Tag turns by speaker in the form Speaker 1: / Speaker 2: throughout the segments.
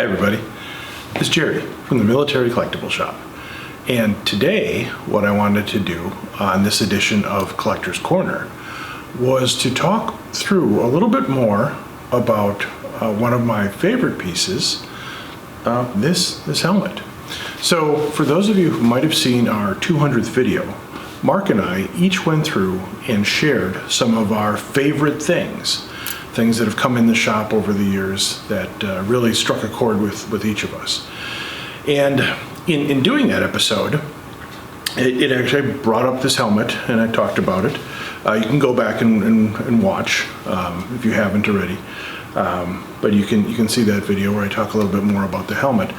Speaker 1: Hi everybody, it's Jerry from the Military Collectible Shop. And today what I wanted to do on this edition of Collector's Corner was to talk through a little bit more about one of my favorite pieces, this helmet. So for those of you who might have seen our 200th video, Mark and I each went through and shared some of our favorite things that have come in the shop over the years that really struck a chord with each of us. And in doing that episode, it actually brought up this helmet, and I talked about it. You can go back and watch if you haven't already. But you can see that video where I talk a little bit more about the helmet.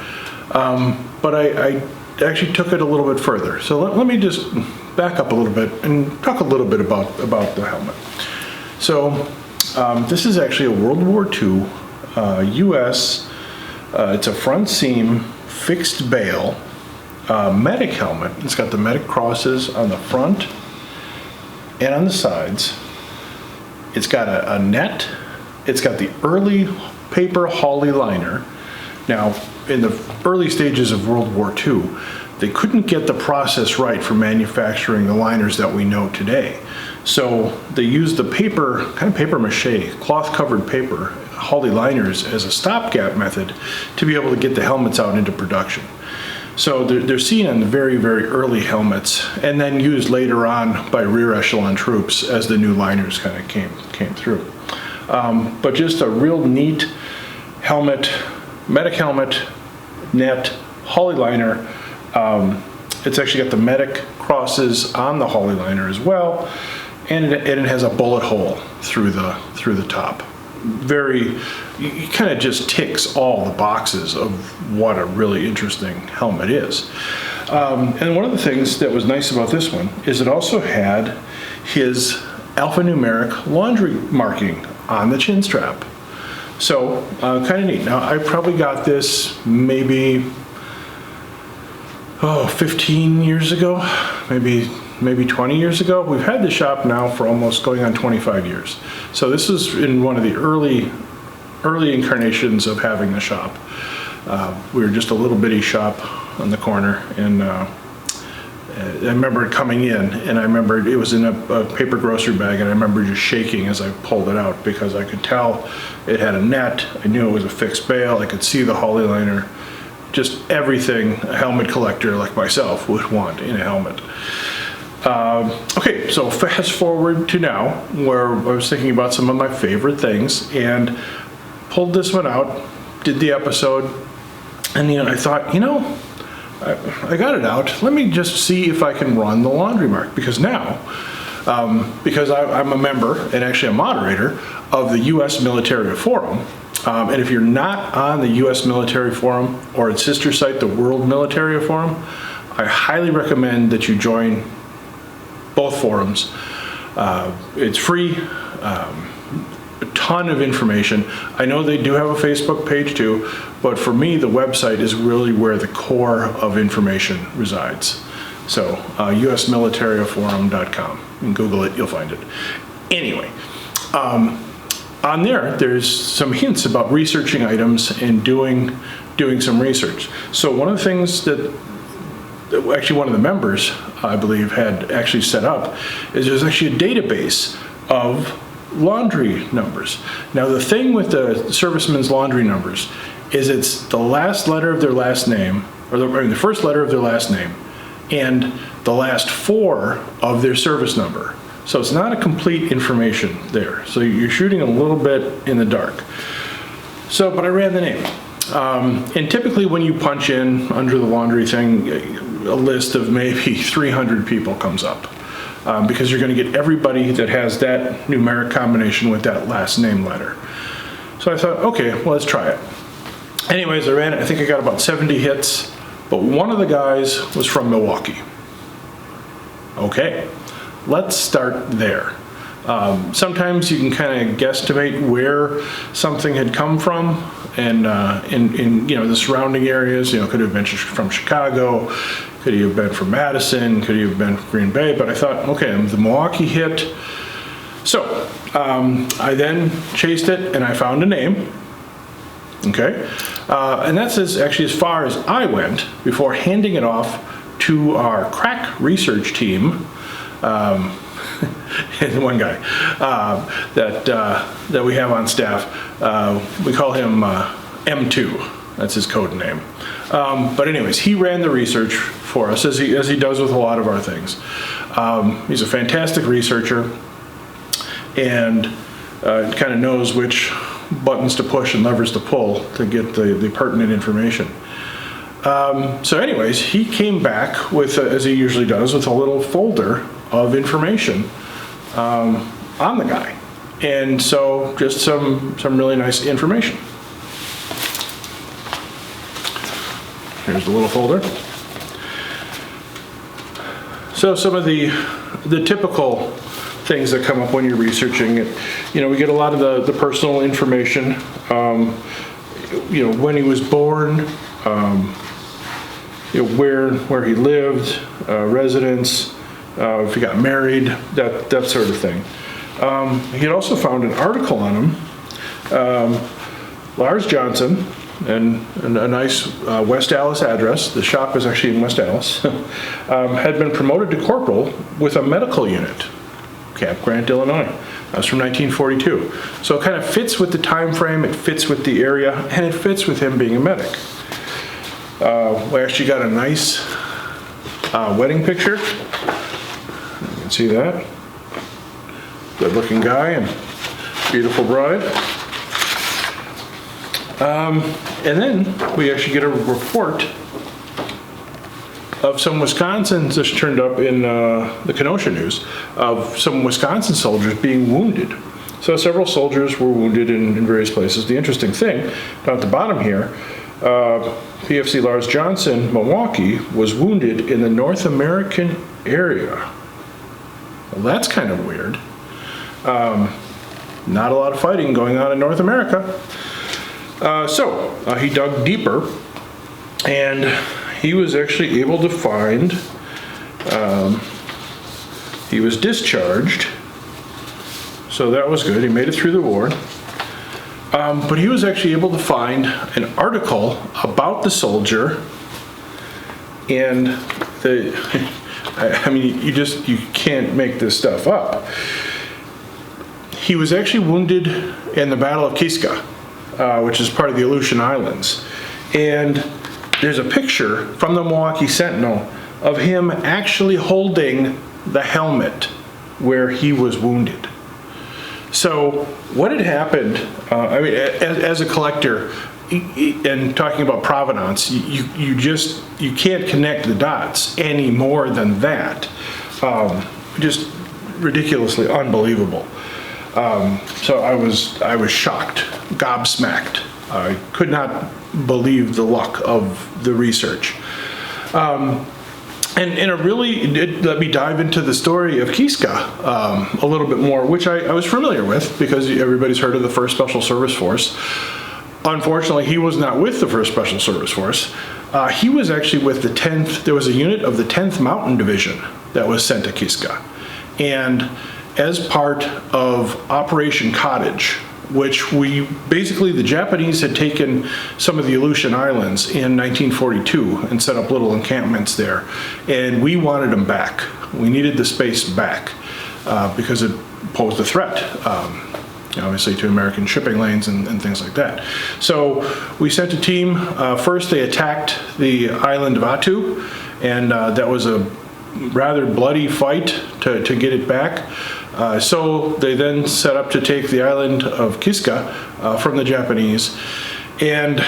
Speaker 1: But I actually took it a little bit further. So let me just back up a little bit and talk a little bit about the helmet. So this is actually a World War II US, it's a front seam, fixed bale medic helmet. It's got the medic crosses on the front and on the sides. It's got a net. It's got the early paper Holly liner. Now, in the early stages of World War II, they couldn't get the process right for manufacturing the liners that we know today. So they used the paper, kind of paper mache, cloth-covered paper, Holly liners as a stopgap method to be able to get the helmets out into production. So they're seen on the very, very early helmets and then used later on by rear echelon troops as the new liners kind of came through. But just a real neat helmet, medic helmet, net, Holly liner. It's actually got the medic crosses on the Holly liner as well, and it has a bullet hole through the top. It kind of just ticks all the boxes of what a really interesting helmet is. And one of the things that was nice about this one is it also had his alphanumeric laundry marking on the chin strap. So kind of neat. Now I probably got this maybe 15 years ago, maybe 20 years ago. We've had the shop now for almost going on 25 years. So this is in one of the early incarnations of having the shop. We were just a little bitty shop on the corner, and I remember coming in, and I remember it was in a paper grocery bag, and I remember just shaking as I pulled it out because I could tell it had a net. I knew it was a fixed bale. I could see the Holly liner. Just everything a helmet collector like myself would want in a helmet. Okay, so fast forward to now, where I was thinking about some of my favorite things and pulled this one out, did the episode, and I thought, I got it out. Let me just see if I can run the laundry mark, because now, because I'm a member and actually a moderator of the U.S. Military Forum. And if you're not on the U.S. Military Forum or its sister site, the World Military Forum, I highly recommend that you join both forums. It's free, a ton of information. I know they do have a Facebook page too, but for me, the website is really where the core of information resides. So usmilitaryforum.com. You can Google it, you'll find it. Anyway, on there's some hints about researching items and doing some research. So one of the things that actually one of the members, I believe, had actually set up is there's actually a database of laundry numbers. Now the thing with the servicemen's laundry numbers is it's the last letter of their last name, or the first letter of their last name, and the last four of their service number. So it's not a complete information there. So you're shooting a little bit in the dark. So, but I ran the name. And typically when you punch in under the laundry thing, a list of maybe 300 people comes up. Because you're gonna get everybody that has that numeric combination with that last name letter. So I thought, okay, well, let's try it. Anyways, I ran it. I think I got about 70 hits, but one of the guys was from Milwaukee. Okay. Let's start there. Sometimes you can kind of guesstimate where something had come from, and in the surrounding areas. Could have been from Chicago, could have been from Madison, could have been from Green Bay. But I thought, okay, the Milwaukee hit. So I then chased it, and I found a name. Okay, and that's actually as far as I went before handing it off to our crack research team. One guy that we have on staff. We call him M2. That's his code name. But anyways, he ran the research for us, as he does with a lot of our things. He's a fantastic researcher, and kind of knows which buttons to push and levers to pull to get the pertinent information. So anyways, he came back with, as he usually does, with a little folder of information on the guy. And so just some really nice information. Here's the little folder. So some of the typical things that come up when you're researching it, we get a lot of the personal information, when he was born, where he lived, residence, if he got married, that sort of thing. He had also found an article on him, Lars Johnson, and a nice West Allis address. The shop is actually in West Allis. Had been promoted to corporal with a medical unit, Camp Grant, Illinois. That's from 1942. So it kind of fits with the time frame, it fits with the area, and it fits with him being a medic. We actually got a nice wedding picture. You can see that. Good looking guy and beautiful bride. And then we actually get a report of some Wisconsins, this turned up in the Kenosha News, of some Wisconsin soldiers being wounded. So several soldiers were wounded in various places. The interesting thing, down at the bottom here, PFC Lars Johnson, Milwaukee, was wounded in the North American area. Well, that's kind of weird. Not a lot of fighting going on in North America. So he dug deeper, and he was actually able to find, he was discharged, so that was good. He made it through the war. But he was actually able to find an article about the soldier, and you can't make this stuff up. He was actually wounded in the Battle of Kiska, which is part of the Aleutian Islands. And there's a picture from the Milwaukee Sentinel of him actually holding the helmet where he was wounded. So what had happened, as a collector, and talking about provenance, you can't connect the dots any more than that. Just ridiculously unbelievable. So I was shocked, gobsmacked. I could not believe the luck of the research. And it really did let me dive into the story of Kiska a little bit more, which I was familiar with because everybody's heard of the 1st Special Service Force. Unfortunately, he was not with the 1st Special Service Force. He was actually with the 10th, there was a unit of the 10th Mountain Division that was sent to Kiska. And as part of Operation Cottage, which the Japanese had taken some of the Aleutian Islands in 1942 and set up little encampments there. And we wanted them back. We needed the space back because it posed a threat, obviously, to American shipping lanes and things like that. So we sent a team. First, they attacked the island of Attu, and that was a rather bloody fight to get it back. So they then set up to take the island of Kiska from the Japanese, and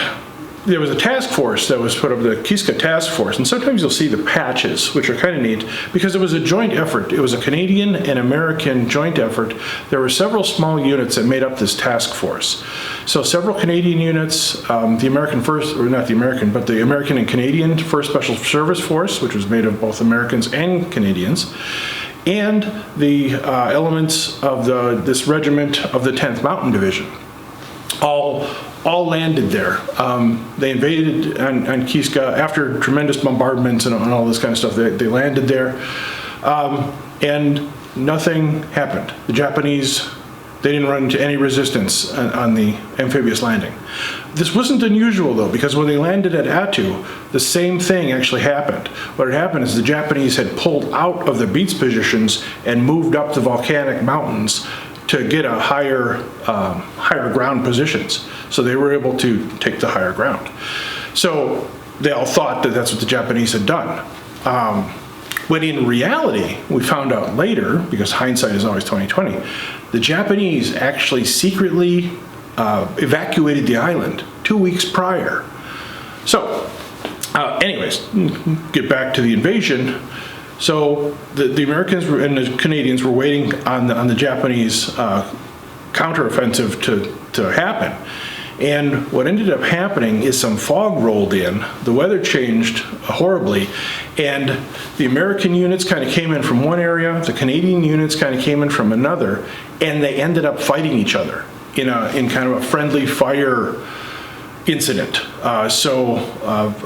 Speaker 1: there was a task force that was put up, the Kiska Task Force, and sometimes you'll see the patches, which are kind of neat, because it was a joint effort. It was a Canadian and American joint effort. There were several small units that made up this task force. So several Canadian units, the American and Canadian 1st Special Service Force, which was made of both Americans and Canadians, and the elements of this regiment of the 10th Mountain Division, all landed there. They invaded on Kiska after tremendous bombardments and all this kind of stuff. They landed there, and nothing happened. The Japanese They didn't run into any resistance on the amphibious landing. This wasn't unusual though, because when they landed at Attu, the same thing actually happened. What had happened is the Japanese had pulled out of their beach positions and moved up the volcanic mountains to get a higher ground positions. So they were able to take the higher ground. So they all thought that that's what the Japanese had done. When in reality, we found out later, because hindsight is always 20/20, the Japanese actually secretly evacuated the island 2 weeks prior. So, anyways, get back to the invasion. So the Americans and the Canadians were waiting on the Japanese counteroffensive to happen. And what ended up happening is some fog rolled in, the weather changed horribly, and the American units kind of came in from one area, the Canadian units kind of came in from another, and they ended up fighting each other in kind of a friendly fire incident. So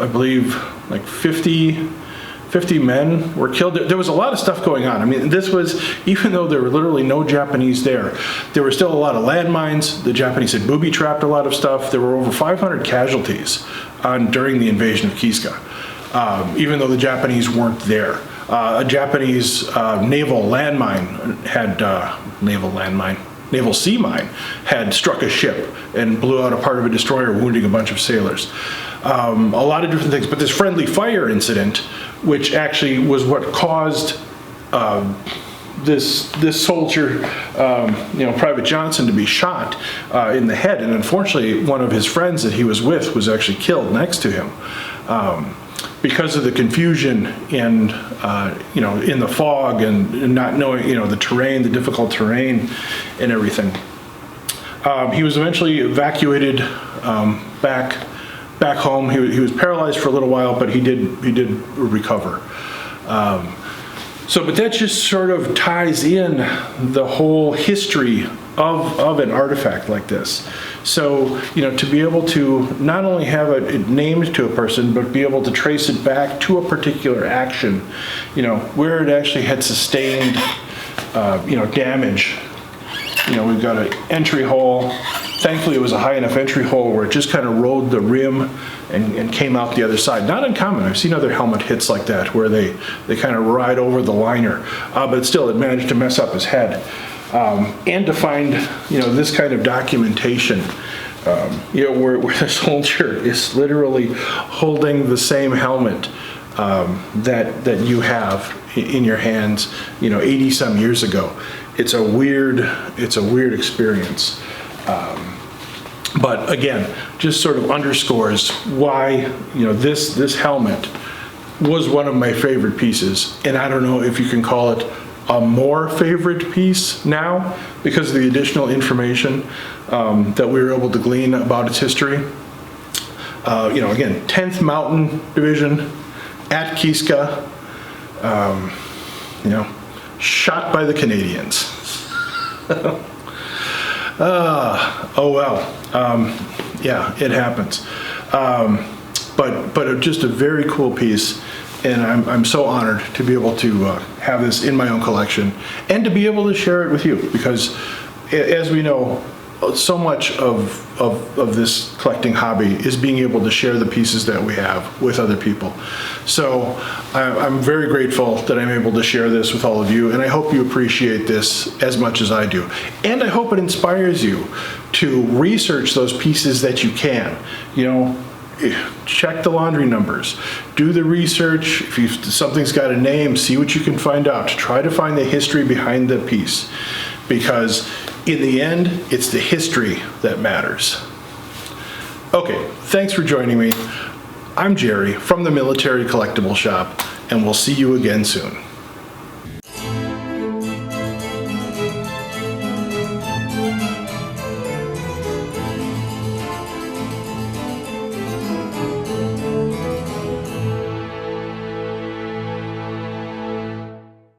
Speaker 1: I believe like 50 men were killed. There was a lot of stuff going on. I mean, this was, even though there were literally no Japanese there were still a lot of landmines. The Japanese had booby-trapped a lot of stuff. There were over 500 casualties during the invasion of Kiska, even though the Japanese weren't there. A Japanese naval sea mine had struck a ship and blew out a part of a destroyer, wounding a bunch of sailors. A lot of different things, but this friendly fire incident, which actually was what caused this soldier, Private Johnson, to be shot in the head, and unfortunately one of his friends that he was with was actually killed next to him because of the confusion and in the fog and not knowing the terrain, the difficult terrain, and everything. He was eventually evacuated back home. He was paralyzed for a little while, but he did recover. But that just sort of ties in the whole history of an artifact like this. So, to be able to not only have it named to a person, but be able to trace it back to a particular action, where it actually had sustained, damage. We've got an entry hole. Thankfully, it was a high enough entry hole where it just kind of rode the rim and came out the other side. Not uncommon. I've seen other helmet hits like that where they kind of ride over the liner, but still it managed to mess up his head. And to find, this kind of documentation, where the soldier is literally holding the same helmet that you have in your hands, 80 some years ago. It's a weird experience. But again, just sort of underscores why, this helmet was one of my favorite pieces. And I don't know if you can call it a more favorite piece now because of the additional information that we were able to glean about its history. Again, 10th Mountain Division at Kiska, shot by the Canadians. Oh well, yeah, it happens. But just a very cool piece, and I'm so honored to be able to have this in my own collection and to be able to share it with you, because as we know, so much of this collecting hobby is being able to share the pieces that we have with other people. So I'm very grateful that I'm able to share this with all of you, and I hope you appreciate this as much as I do. And I hope it inspires you to research those pieces that you can. Check the laundry numbers, do the research. If something's got a name, see what you can find out. Try to find the history behind the piece, because in the end, it's the history that matters. Okay, thanks for joining me. I'm Jerry from the Military Collectible Shop, and we'll see you again soon.